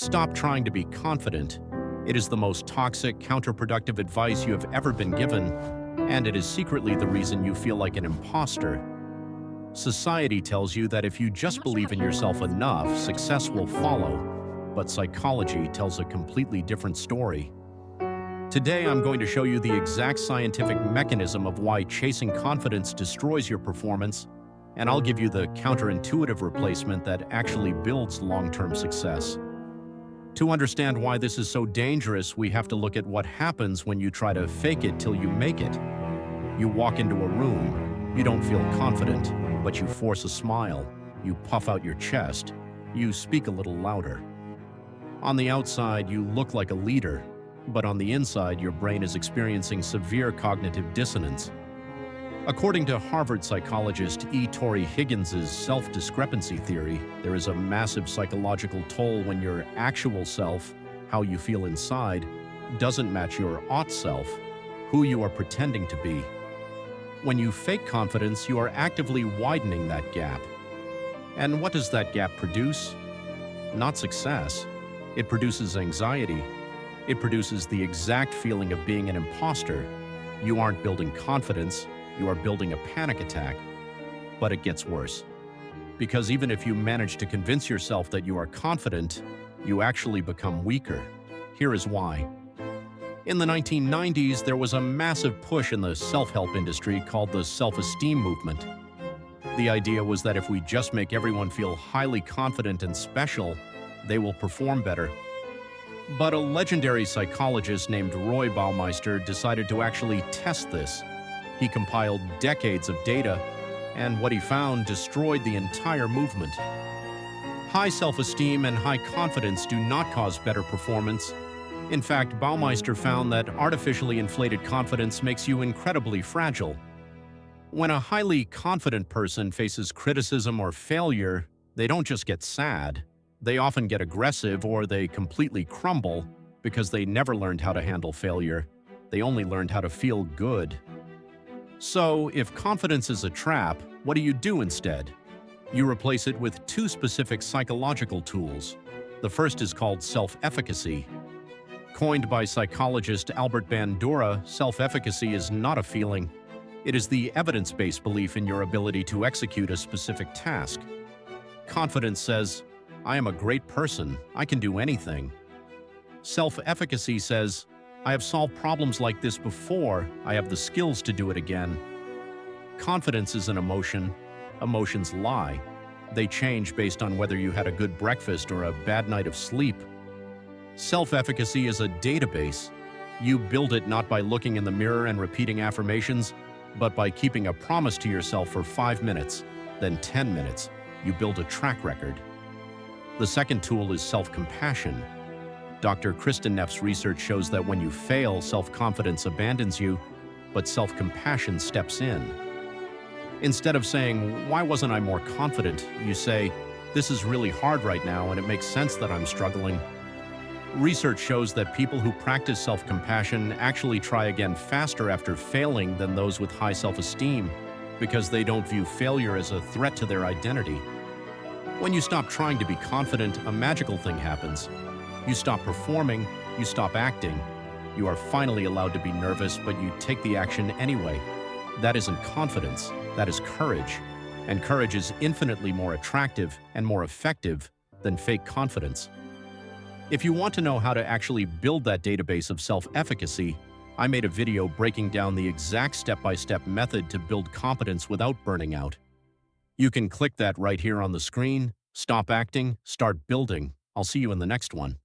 Stop trying to be confident. It is the most toxic, counterproductive advice you have ever been given, and it is secretly the reason you feel like an imposter. Society tells you that if you just believe in yourself enough, success will follow, but psychology tells a completely different story. Today, I'm going to show you the exact scientific mechanism of why chasing confidence destroys your performance, and I'll give you the counterintuitive replacement that actually builds long-term success. To understand why this is so dangerous, we have to look at what happens when you try to fake it till you make it. You walk into a room, you don't feel confident, but you force a smile, you puff out your chest, you speak a little louder. On the outside, you look like a leader, but on the inside, your brain is experiencing severe cognitive dissonance. According to Harvard psychologist E. Torrey Higgins's self-discrepancy theory, there is a massive psychological toll when your actual self, how you feel inside, doesn't match your ought self, who you are pretending to be. When you fake confidence, you are actively widening that gap. And what does that gap produce? Not success. It produces anxiety. It produces the exact feeling of being an imposter. You aren't building confidence, you are building a panic attack. But it gets worse. Because even if you manage to convince yourself that you are confident, you actually become weaker. Here is why. In the 1990s, there was a massive push in the self-help industry called the self-esteem movement. The idea was that if we just make everyone feel highly confident and special, they will perform better. But a legendary psychologist named Roy Baumeister decided to actually test this. He compiled decades of data, and what he found destroyed the entire movement. High self-esteem and high confidence do not cause better performance. In fact, Baumeister found that artificially inflated confidence makes you incredibly fragile. When a highly confident person faces criticism or failure, they don't just get sad. They often get aggressive or they completely crumble because they never learned how to handle failure. They only learned how to feel good. So, if confidence is a trap, what do you do instead? You replace it with two specific psychological tools. The first is called self-efficacy. Coined by psychologist Albert Bandura, self-efficacy is not a feeling. It is the evidence-based belief in your ability to execute a specific task. Confidence says, I am a great person, I can do anything. Self-efficacy says, I have solved problems like this before, I have the skills to do it again. Confidence is an emotion. Emotions lie. They change based on whether you had a good breakfast or a bad night of sleep. Self-efficacy is a database. You build it not by looking in the mirror and repeating affirmations, but by keeping a promise to yourself for 5 minutes, then 10 minutes. You build a track record. The second tool is self-compassion. Dr. Kristen Neff's research shows that when you fail, self-confidence abandons you, but self-compassion steps in. Instead of saying, why wasn't I more confident, you say, this is really hard right now and it makes sense that I'm struggling. Research shows that people who practice self-compassion actually try again faster after failing than those with high self-esteem because they don't view failure as a threat to their identity. When you stop trying to be confident, a magical thing happens. You stop performing, you stop acting. You are finally allowed to be nervous, but you take the action anyway. That isn't confidence, that is courage. And courage is infinitely more attractive and more effective than fake confidence. If you want to know how to actually build that database of self-efficacy, I made a video breaking down the exact step-by-step method to build competence without burning out. You can click that right here on the screen. Stop acting, start building. I'll see you in the next one.